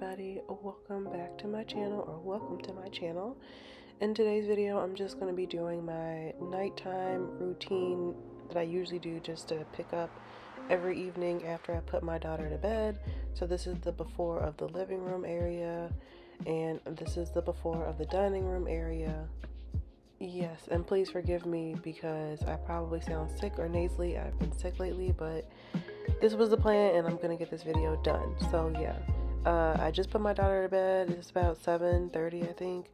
everybody, welcome back to my channel, or welcome to my channel. In today's video I'm just going to be doing my nighttime routine that I usually do just to pick up every evening after I put my daughter to bed. So this is the before of the living room area, and this is the before of the dining room area. Yes, and please forgive me because I probably sound sick or nasally. I've been sick lately, but this was the plan and I'm gonna get this video done. So yeah, I just put my daughter to bed. It's about 7:30 I think,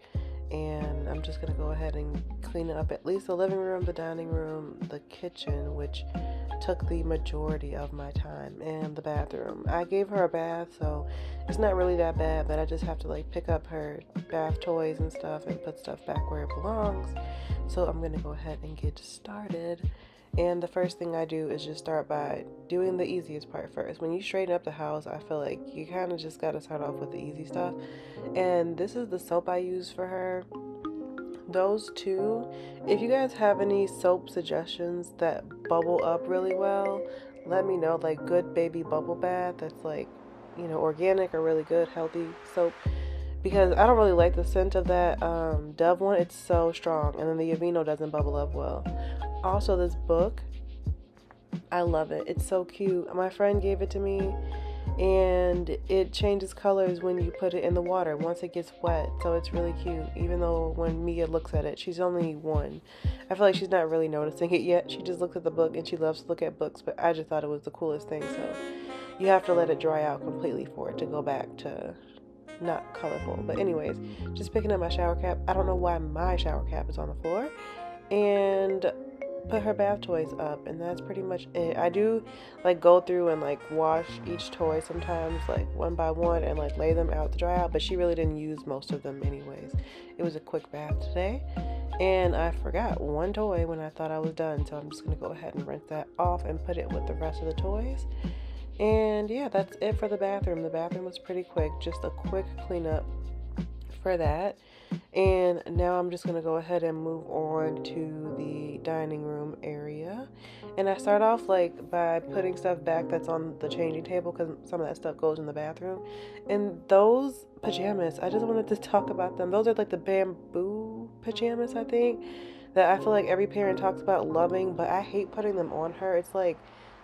and I'm just gonna go ahead and clean up at least the living room, the dining room, the kitchen, which took the majority of my time, and the bathroom. I gave her a bath, so it's not really that bad, but I just have to like pick up her bath toys and stuff and put stuff back where it belongs. So I'm gonna go ahead and get started. And the first thing I do is just start by doing the easiest part first. When you straighten up the house, I feel like you kind of just got to start off with the easy stuff. And this is the soap I use for her. Those two. If you guys have any soap suggestions that bubble up really well, let me know. Like good baby bubble bath that's like, you know, organic or really good, healthy soap. Because I don't really like the scent of that Dove one. It's so strong. And then the Aveeno doesn't bubble up well. Also, this book, I love it. It's so cute. My friend gave it to me, and it changes colors when you put it in the water once it gets wet. So it's really cute. Even though when Mia looks at it, she's only one. I feel like she's not really noticing it yet. She just looks at the book, and she loves to look at books, but I just thought it was the coolest thing. So you have to let it dry out completely for it to go back to not colorful. But anyways, just picking up my shower cap. I don't know why my shower cap is on the floor. And put her bath toys up, and that's pretty much it. I do like go through and like wash each toy sometimes, like one by one, and like lay them out to dry out, but she really didn't use most of them anyways. It was a quick bath today, and I forgot one toy when I thought I was done, so I'm just gonna go ahead and rinse that off and put it with the rest of the toys. And yeah, that's it for the bathroom. The bathroom was pretty quick, just a quick cleanup for that. And now I'm just going to go ahead and move on to the dining room area. And I start off like by putting stuff back that's on the changing table, because some of that stuff goes in the bathroom. And those pajamas, I just wanted to talk about them. Those are like the bamboo pajamas, I think, that I feel like every parent talks about loving, but I hate putting them on her. It's like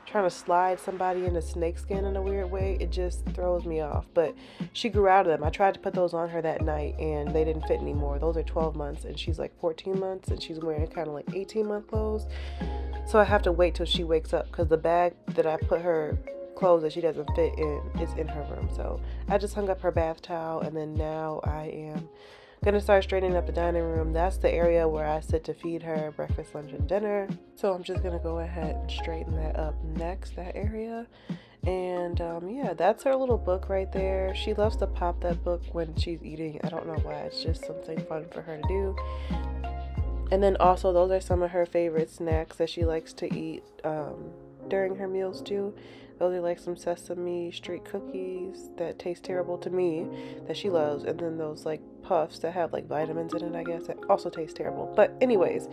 trying to slide somebody into snakeskin in a weird way. It just throws me off. But she grew out of them. I tried to put those on her that night and they didn't fit anymore. Those are 12 months and she's like 14 months and she's wearing kind of like 18-month clothes. So I have to wait till she wakes up, because the bag that I put her clothes that she doesn't fit in is in her room. So I just hung up her bath towel, and then now I am gonna start straightening up the dining room. That's the area where I sit to feed her breakfast, lunch, and dinner. So I'm just gonna go ahead and straighten that up next, that area. And yeah, that's her little book right there. She loves to pop that book when she's eating. I don't know why. It's just something fun for her to do. And then also, those are some of her favorite snacks that she likes to eat during her meals too. Those are like some Sesame Street cookies that taste terrible to me that she loves, and then those like puffs that have like vitamins in it, I guess, that also taste terrible. But anyways,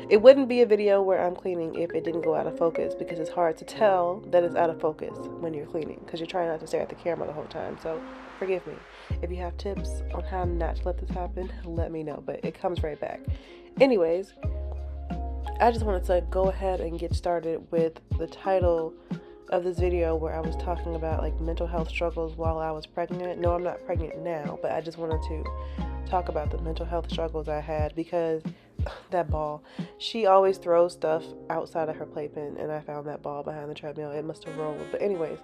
it wouldn't be a video where I'm cleaning if it didn't go out of focus, because it's hard to tell that it's out of focus when you're cleaning, because you're trying not to stare at the camera the whole time. So forgive me. If you have tips on how not to let this happen, let me know, but it comes right back. Anyways, I just wanted to go ahead and get started with the title of this video, where I was talking about like mental health struggles while I was pregnant. No, I'm not pregnant now, but I just wanted to talk about the mental health struggles I had, because that ball, she always throws stuff outside of her playpen, and I found that ball behind the treadmill. It must have rolled. But anyways,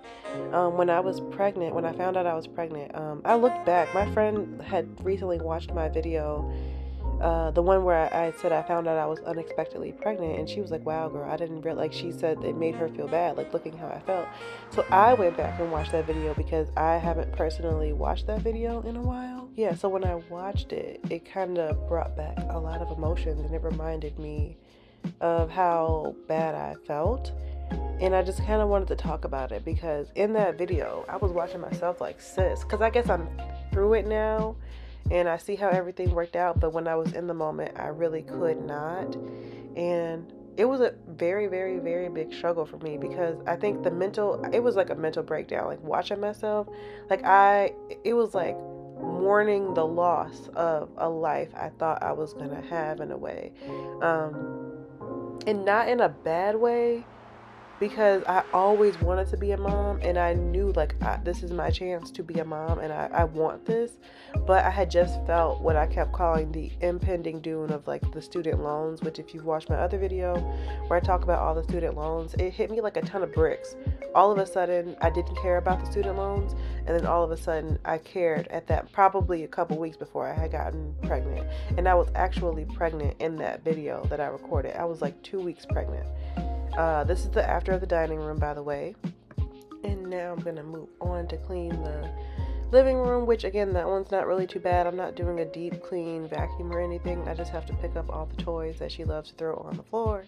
when I was pregnant, when I found out I was pregnant, I looked back. My friend had recently watched my video, the one where I said I found out I was unexpectedly pregnant, and she was like, wow girl, I didn't realize, like she said it made her feel bad, like looking how I felt. So I went back and watched that video, because I haven't personally watched that video in a while. Yeah, so when I watched it, it kind of brought back a lot of emotions, and it reminded me of how bad I felt. And I just kind of wanted to talk about it, because in that video I was watching myself like, sis, because I guess I'm through it now and I see how everything worked out, but when I was in the moment, I really could not. And it was a very, very, very big struggle for me because I think it was like a mental breakdown, like watching myself. It was like mourning the loss of a life I thought I was gonna have in a way. And not in a bad way, because I always wanted to be a mom, and I knew like this is my chance to be a mom, and I want this. But I had just felt what I kept calling the impending doom of like the student loans, which if you've watched my other video where I talk about all the student loans, it hit me like a ton of bricks. All of a sudden I didn't care about the student loans, and then all of a sudden I cared at that, probably a couple weeks before I had gotten pregnant. And I was actually pregnant in that video that I recorded. I was like 2 weeks pregnant. This is the after of the dining room, by the way. And now I'm going to move on to clean the living room, which again, that one's not really too bad. I'm not doing a deep clean vacuum or anything. I just have to pick up all the toys that she loves to throw on the floor.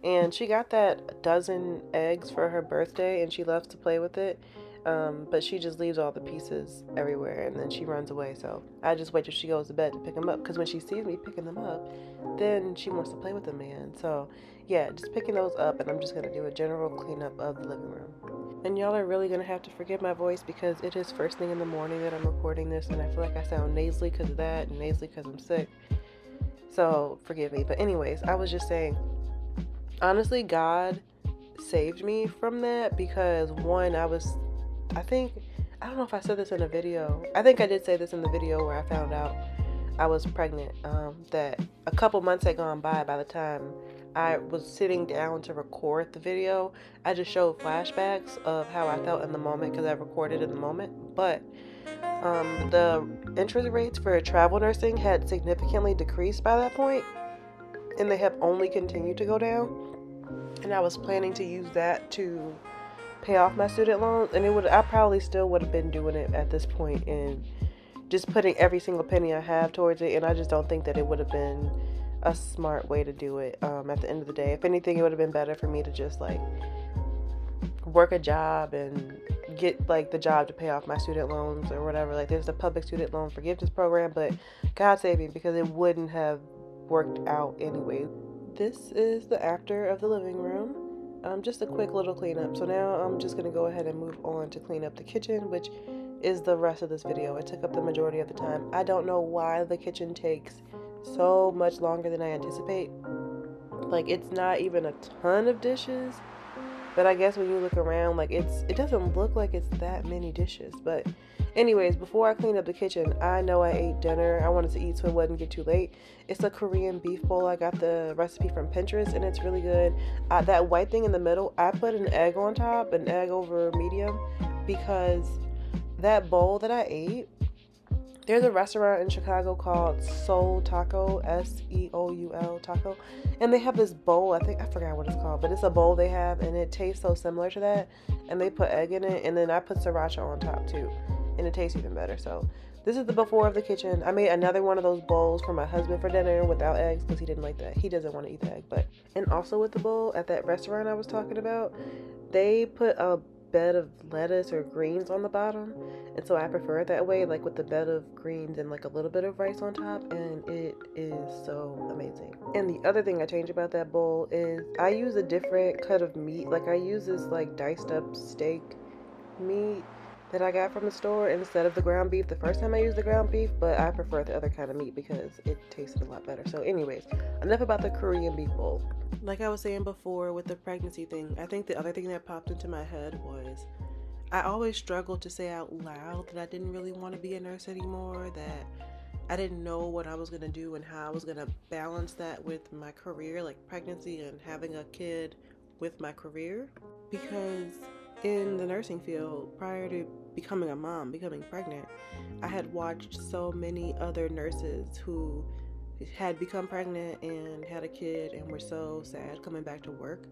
And she got that dozen eggs for her birthday, and she loves to play with it. But she just leaves all the pieces everywhere, and then she runs away. So I just wait till she goes to bed to pick them up, because when she sees me picking them up, then she wants to play with them again. So yeah, just picking those up, and I'm just gonna do a general cleanup of the living room. And y'all are really gonna have to forgive my voice because it is first thing in the morning that I'm recording this, and I feel like I sound nasally because of that, and nasally because I'm sick. So forgive me. But anyways, I was just saying, honestly, God saved me from that because one, I don't know if I said this in a video. I think I did say this in the video where I found out I was pregnant. That a couple months had gone by the time I was sitting down to record the video. I just showed flashbacks of how I felt in the moment because I recorded in the moment. But the interest rates for travel nursing had significantly decreased by that point, and they have only continued to go down. And I was planning to use that to pay off my student loans, and I probably still would have been doing it at this point and just putting every single penny I have towards it. And I just don't think that it would have been a smart way to do it. At the end of the day, if anything, it would have been better for me to just like work a job and get like the job to pay off my student loans or whatever. Like there's the public student loan forgiveness program, but God save me, because it wouldn't have worked out anyway. This is the after of the living room. Just a quick little cleanup. So now I'm just going to go ahead and move on to clean up the kitchen, which is the rest of this video. It took up the majority of the time. I don't know why the kitchen takes so much longer than I anticipate. Like, it's not even a ton of dishes, but I guess when you look around, like it doesn't look like it's that many dishes. But anyways, before I clean up the kitchen, I know I ate dinner. I wanted to eat so it wouldn't get too late. It's a Korean beef bowl. I got the recipe from Pinterest, and it's really good. That white thing in the middle, I put an egg on top, an egg over medium, because that bowl that I ate, there's a restaurant in Chicago called Seoul Taco, Seoul Taco, and they have this bowl. I forgot what it's called, but it's a bowl they have, and it tastes so similar to that. And they put egg in it, and then I put sriracha on top too, and it tastes even better. So this is the before of the kitchen. I made another one of those bowls for my husband for dinner without eggs because he didn't like that. He doesn't want to eat the egg. And also with the bowl at that restaurant I was talking about, they put a bed of lettuce or greens on the bottom, and so I prefer it that way, like with the bed of greens and like a little bit of rice on top, and it is so amazing. And the other thing I changed about that bowl is I use a different cut of meat. Like I use this like diced up steak meat that I got from the store instead of the ground beef the first time I used the ground beef, but I prefer the other kind of meat because it tasted a lot better. So anyways, enough about the Korean beef bowl. Like I was saying before with the pregnancy thing, I think the other thing that popped into my head was I always struggled to say out loud that I didn't really want to be a nurse anymore, that I didn't know what I was going to do and how I was going to balance that with my career, like pregnancy and having a kid with my career. Because in the nursing field, prior to becoming a mom, becoming pregnant, I had watched so many other nurses who had become pregnant and had a kid and were so sad coming back to work,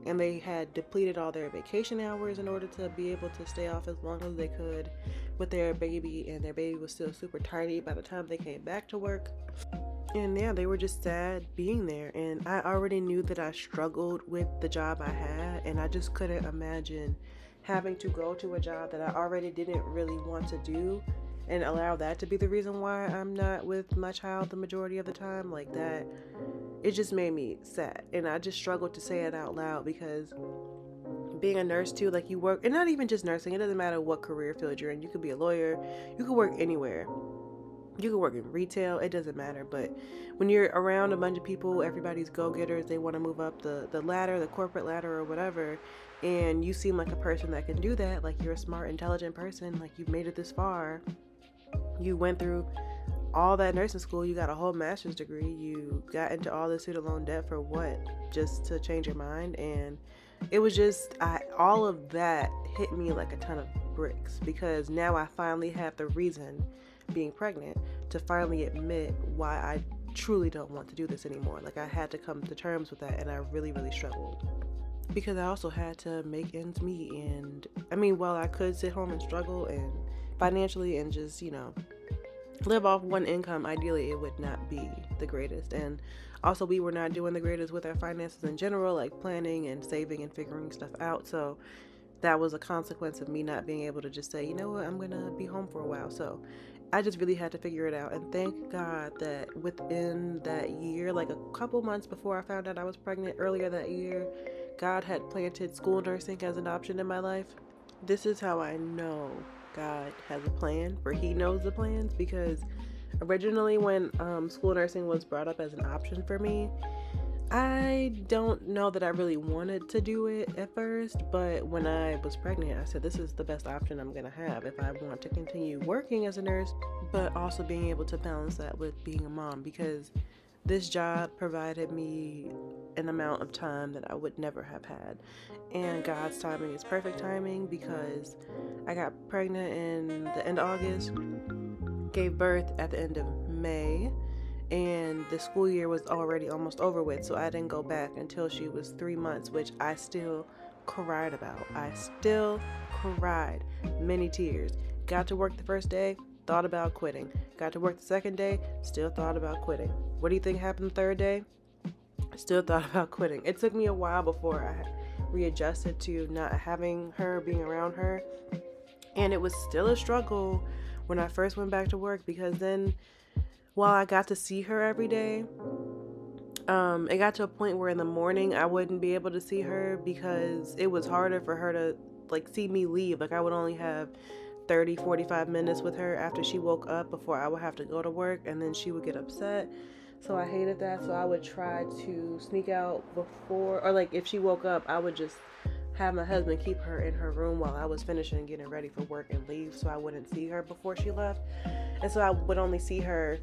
and they had depleted all their vacation hours in order to be able to stay off as long as they could with their baby, and their baby was still super tiny by the time they came back to work. And yeah, they were just sad being there, and I already knew that I struggled with the job I had, and I just couldn't imagine having to go to a job that I already didn't really want to do and allow that to be the reason why I'm not with my child the majority of the time. Like that, it just made me sad. And I just struggled to say it out loud because being a nurse too, like you work, and not even just nursing, it doesn't matter what career field you're in. You could be a lawyer, you could work anywhere. You could work in retail, it doesn't matter. But when you're around a bunch of people, everybody's go-getters, they want to move up the ladder, the corporate ladder or whatever, and you seem like a person that can do that, like you're a smart, intelligent person, like you've made it this far, you went through all that nursing school, you got a whole master's degree, you got into all the student loan debt for what? Just to change your mind? And it was just, all of that hit me like a ton of bricks, because now I finally have the reason, being pregnant, to finally admit why I truly don't want to do this anymore. Like I had to come to terms with that, and I really, really struggled. Because I also had to make ends meet, and I mean, while I could sit home and struggle and financially and just, live off one income, ideally it would not be the greatest. And also we were not doing the greatest with our finances in general, like planning and saving and figuring stuff out. So that was a consequence of me not being able to just say, you know what, I'm gonna be home for a while. So I just really had to figure it out. And thank God that within that year, like a couple months before I found out I was pregnant, earlier that year, God had planted school nursing as an option in my life. This is how I know God has a plan, for He knows the plans, because originally when school nursing was brought up as an option for me, I don't know that I really wanted to do it at first, but when I was pregnant, I said this is the best option I'm going to have if I want to continue working as a nurse, but also being able to balance that with being a mom, because this job provided me an amount of time that I would never have had. And God's timing is perfect timing, because I got pregnant in the end of August, gave birth at the end of May, and the school year was already almost over with, so I didn't go back until she was 3 months, which I still cried about. I still cried many tears. Got to work the first day, thought about quitting. Got to work the second day, still thought about quitting. What do you think happened the third day? Still thought about quitting. It took me a while before I readjusted to not having her, being around her. And it was still a struggle when I first went back to work, because then while I got to see her every day, it got to a point where in the morning I wouldn't be able to see her because it was harder for her to see me leave. Like I would only have 30-45 minutes with her after she woke up before I would have to go to work, and then she would get upset. So I hated that. So I would try to sneak out before, or if she woke up, I would just have my husband keep her in her room while I was finishing and getting ready for work and leave, so I wouldn't see her before she left. And so I would only see her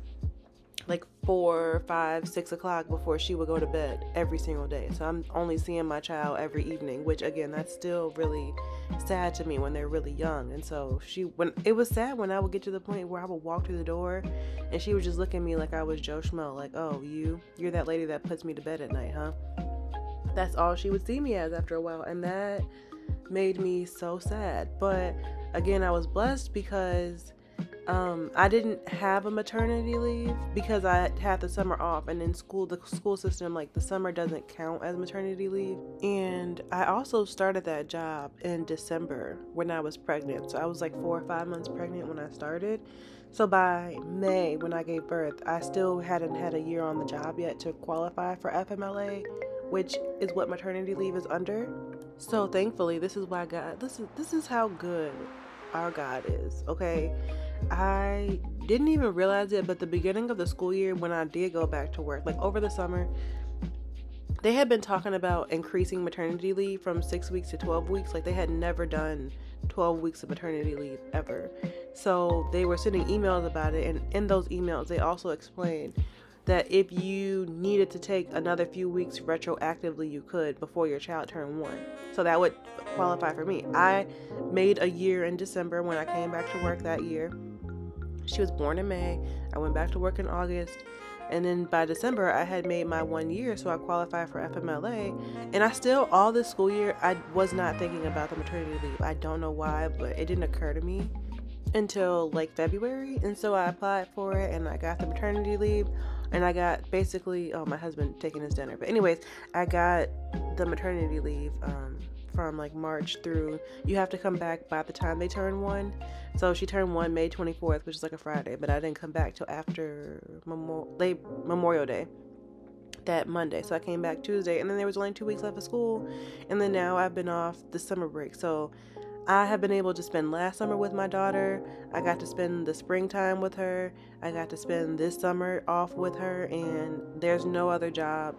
4, 5, 6 o'clock before she would go to bed every single day. So I'm only seeing my child every evening, which again, that's still really sad to me when they're really young. And so when it was sad when I would get to the point where I would walk through the door and she would just look at me like I was Joe Schmo, like, oh, you're that lady that puts me to bed at night, huh? That's all she would see me as after a while, and that made me so sad. But again, I was blessed because I didn't have a maternity leave because I had the summer off, and in school, the school system, the summer doesn't count as maternity leave. And I also started that job in December when I was pregnant. So I was 4 or 5 months pregnant when I started. So by May, when I gave birth, I still hadn't had a year on the job yet to qualify for FMLA, which is what maternity leave is under. So thankfully, this is why God, this is how good our God is, okay? I didn't even realize it, but the beginning of the school year, when I did go back to work, over the summer, they had been talking about increasing maternity leave from 6 weeks to 12 weeks. They had never done 12 weeks of maternity leave ever. So they were sending emails about it, and in those emails, they also explained that if you needed to take another few weeks retroactively, you could before your child turned 1. So that would qualify for me. I made a year in December when I came back to work that year. She was born in May. I went back to work in August. And then by December, I had made my 1 year, so I qualified for FMLA. And I still, all this school year, I was not thinking about the maternity leave. I don't know why, but it didn't occur to me until February. And so I applied for it, and I got the maternity leave. And I got basically, my husband taking his dinner. But anyways, I got the maternity leave from March through, you have to come back by the time they turn 1. So she turned 1 May 24th, which is a Friday, but I didn't come back till after Memorial Day that Monday. So I came back Tuesday, and then there was only 2 weeks left of school, and then now I've been off the summer break. So I have been able to spend last summer with my daughter. I got to spend the springtime with her. I got to spend this summer off with her, and there's no other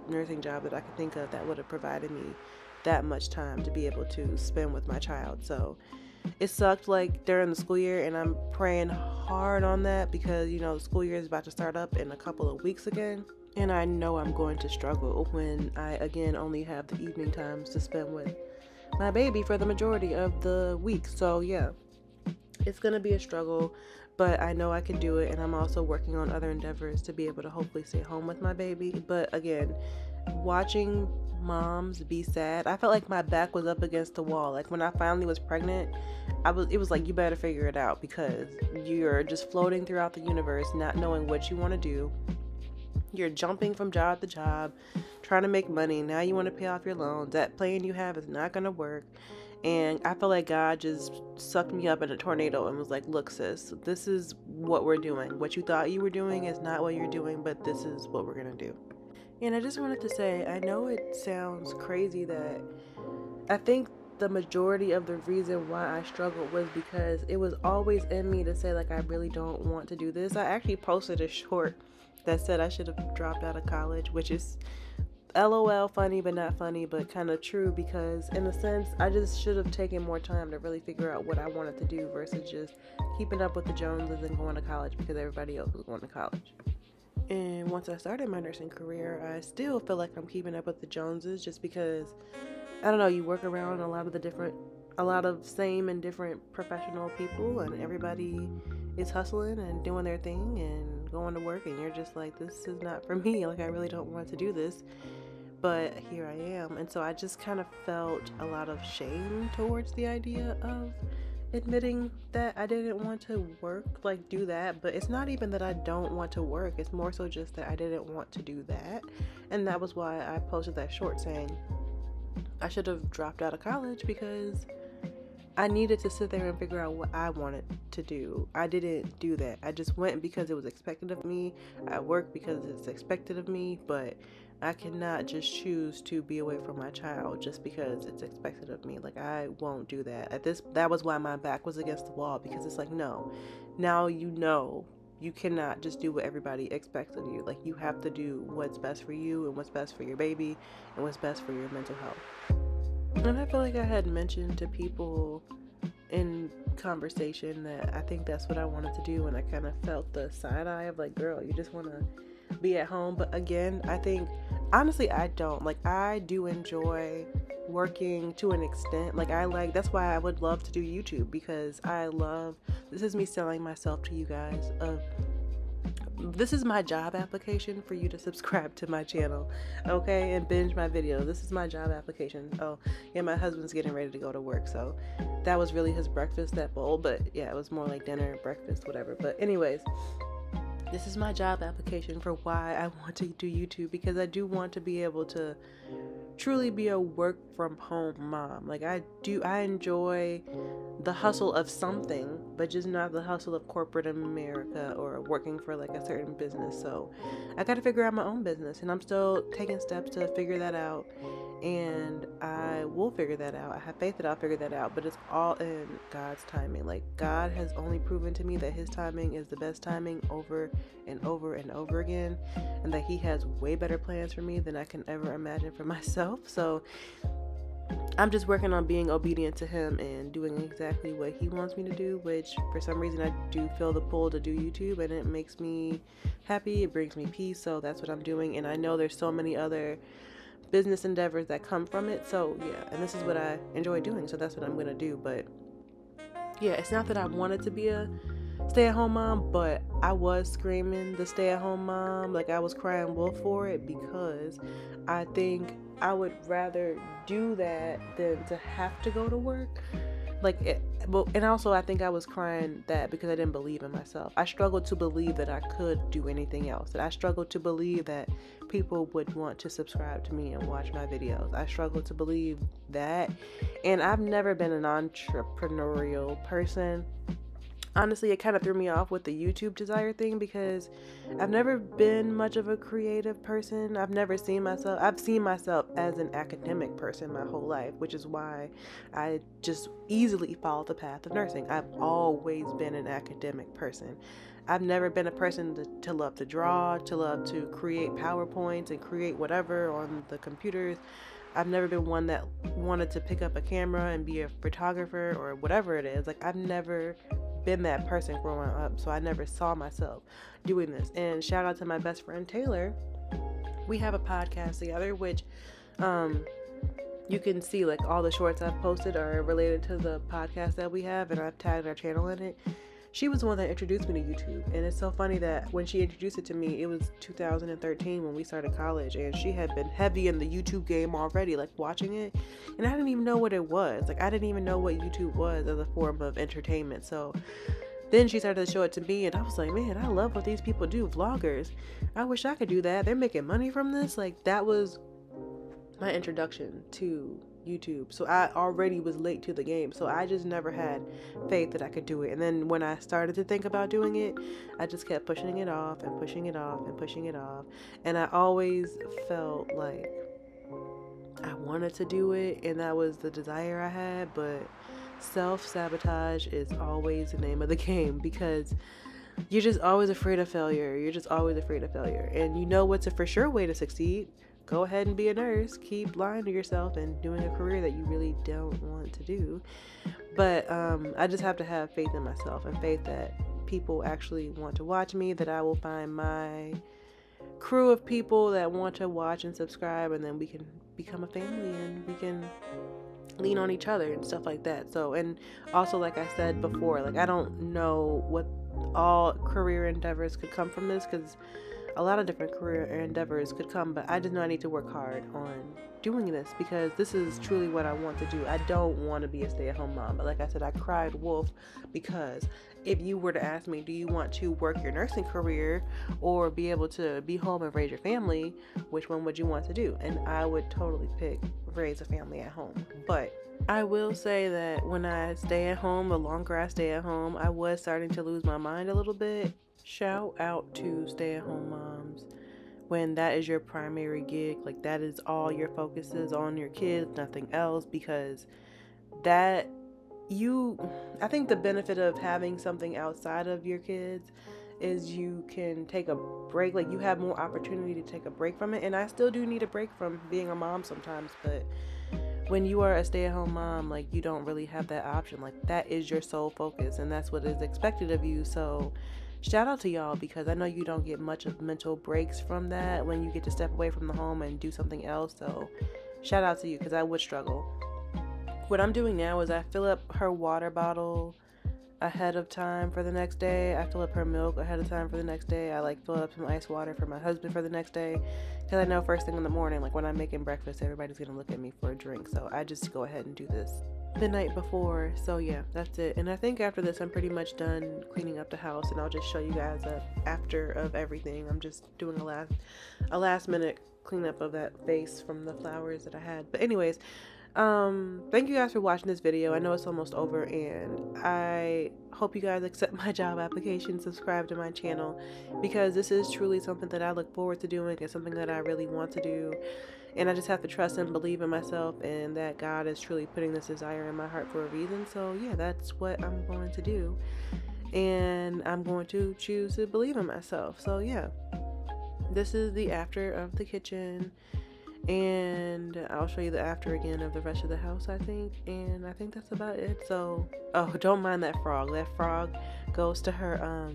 nursing job that I could think of that would have provided me that much time to be able to spend with my child. So it sucked like during the school year, and I'm praying hard on that because, you know, the school year is about to start up in a couple of weeks again. And I know I'm going to struggle when I again only have the evening times to spend with my baby for the majority of the week. So yeah, it's gonna be a struggle, but I know I can do it, and I'm also working on other endeavors to be able to hopefully stay home with my baby. But again, watching moms be sad, I felt like my back was up against the wall. Like when I finally was pregnant, it was like, you better figure it out, because you're just floating throughout the universe, not knowing what you want to do. You're jumping from job to job, trying to make money. Now you want to pay off your loans. That plan you have is not going to work. And I feel like God just sucked me up in a tornado and was like, look, sis, this is what we're doing. What you thought you were doing is not what you're doing, but this is what we're going to do. And I just wanted to say, I know it sounds crazy that I think the majority of the reason why I struggled was because it was always in me to say, like, I really don't want to do this. I actually posted a short that said I should have dropped out of college, which is LOL, funny but not funny, but kind of true, because in a sense I just should have taken more time to really figure out what I wanted to do versus just keeping up with the Joneses and going to college because everybody else was going to college. And once I started my nursing career, I still feel like I'm keeping up with the Joneses, just because, I don't know, you work around a lot of same and different professional people, and everybody is hustling and doing their thing and going to work, and you're just like, this is not for me. Like, I really don't want to do this, but here I am. And so I just kind of felt a lot of shame towards the idea of admitting that I didn't want to work, like do that. But it's not even that I don't want to work, it's more so just that I didn't want to do that. And that was why I posted that short saying I should have dropped out of college, because I needed to sit there and figure out what I wanted to do. I didn't do that. I just went because it was expected of me. I worked because it's expected of me, but I cannot just choose to be away from my child just because it's expected of me. Like, I won't do that. That was why my back was against the wall, because it's like, no, now you cannot just do what everybody expects of you. Like, you have to do what's best for you and what's best for your baby and what's best for your mental health. And I feel like I had mentioned to people in conversation that I think that's what I wanted to do, and I kind of felt the side eye of like, girl, you just want to be at home. But again, I think, honestly, I don't. Like, I do enjoy working to an extent. Like, that's why I would love to do YouTube, because this is me selling myself to you guys. This is my job application for you to subscribe to my channel, okay, and binge my video. This is my job application. Oh, yeah, my husband's getting ready to go to work, so that was really his breakfast, that bowl, but yeah, it was more like dinner, breakfast, whatever. But anyways, this is my job application for why I want to do YouTube, because I do want to be able to truly be a work from home mom. Like, I enjoy the hustle of something, but just not the hustle of corporate America or working for like a certain business. So I got to figure out my own business, and I'm still taking steps to figure that out, and I will figure that out. I have faith that I'll figure that out, but it's all in God's timing. Like, God has only proven to me that his timing is the best timing over and over and over again, and that he has way better plans for me than I can ever imagine for myself. So I'm just working on being obedient to him and doing exactly what he wants me to do, which for some reason I do feel the pull to do YouTube, and it makes me happy. It brings me peace. So that's what I'm doing. And I know there's so many other business endeavors that come from it. So yeah, and this is what I enjoy doing. So that's what I'm going to do. But yeah, it's not that I wanted to be a stay-at-home mom, but I was screaming the stay-at-home mom. Like, I was crying wolf for it, because I think I would rather do that than to have to go to work. And also I think I was crying that because I didn't believe in myself. I struggled to believe that I could do anything else. That I struggled to believe that people would want to subscribe to me and watch my videos. I struggled to believe that. And I've never been an entrepreneurial person. honestly, it kind of threw me off with the YouTube desire thing because I've never been much of a creative person. I've seen myself as an academic person my whole life, which is why I just easily followed the path of nursing. I've always been an academic person. I've never been a person to love to draw, to love to create PowerPoints and create whatever on the computers. I've never been one that wanted to pick up a camera and be a photographer or whatever it is. Like, I've never been that person growing up, so I never saw myself doing this. And shout out to my best friend Taylor. We have a podcast together, which you can see, like, all the shorts I've posted are related to the podcast that we have, and I've tagged our channel in it. She was the one that introduced me to YouTube, and it's so funny that when she introduced it to me, it was 2013 when we started college, and she had been heavy in the YouTube game already, like watching it, and I didn't even know what it was. Like, I didn't even know what YouTube was as a form of entertainment. So then she started to show it to me, and I was like, man, I love what these people do, vloggers. I wish I could do that. They're making money from this. Like, that was my introduction to YouTube. So I already was late to the game, so I just never had faith that I could do it. And then when I started to think about doing it, I just kept pushing it off and pushing it off and pushing it off, and I always felt like I wanted to do it, and that was the desire I had, but self-sabotage is always the name of the game, because you're just always afraid of failure. And you know what's a for sure way to succeed? Go ahead and be a nurse. Keep lying to yourself and doing a career that you really don't want to do. But I just have to have faith in myself and faith that people actually want to watch me, that I will find my crew of people that want to watch and subscribe, and then we can become a family and we can lean on each other and stuff like that. So, and also, like I said before, like, I don't know what all career endeavors could come from this, because a lot of different career endeavors could come, but I just know I need to work hard on doing this, because this is truly what I want to do. I don't want to be a stay-at-home mom, but like I said, I cried wolf, because if you were to ask me, do you want to work your nursing career or be able to be home and raise your family, which one would you want to do? And I would totally pick raise a family at home. But I will say that when I stay at home, the longer I stay at home, I was starting to lose my mind a little bit. Shout out to stay-at-home moms. When that is your primary gig, like, that is all your focus is on your kids, nothing else, because I think the benefit of having something outside of your kids is you can take a break. Like, you have more opportunity to take a break from it, and I still do need a break from being a mom sometimes, but when you are a stay-at-home mom, like, you don't really have that option. Like, that is your sole focus, and that's what is expected of you. So shout out to y'all, because I know you don't get much of mental breaks from that when you get to step away from the home and do something else. So shout out to you, because I would struggle. What I'm doing now is I fill up her water bottle ahead of time for the next day. I fill up her milk ahead of time for the next day. I fill up some ice water for my husband for the next day, because I know first thing in the morning, like when I'm making breakfast, everybody's gonna look at me for a drink. So I just go ahead and do this the night before. So yeah, that's it. And I think after this, I'm pretty much done cleaning up the house, and I'll just show you guys a after of everything. I'm just doing a last minute cleanup of that vase from the flowers that I had. But anyways, thank you guys for watching this video. I know it's almost over, and I hope you guys accept my job application, subscribe to my channel, because this is truly something that I look forward to doing. It's something that I really want to do, and I just have to trust and believe in myself, and that God is truly putting this desire in my heart for a reason. So yeah, that's what I'm going to do, and I'm going to choose to believe in myself. So yeah, this is the after of the kitchen, and I'll show you the after again of the rest of the house, I think. And I think that's about it. So, oh, don't mind that frog. That frog goes to her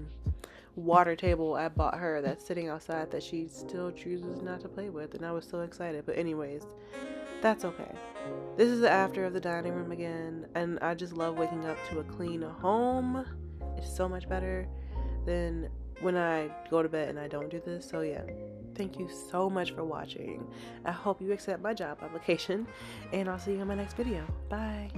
water table I bought her that's sitting outside that she still chooses not to play with, and I was so excited. But anyways, that's okay. This is the after of the dining room again, and I just love waking up to a clean home. It's so much better than when I go to bed and I don't do this. So yeah, thank you so much for watching. I hope you accept my job application, and I'll see you in my next video. Bye.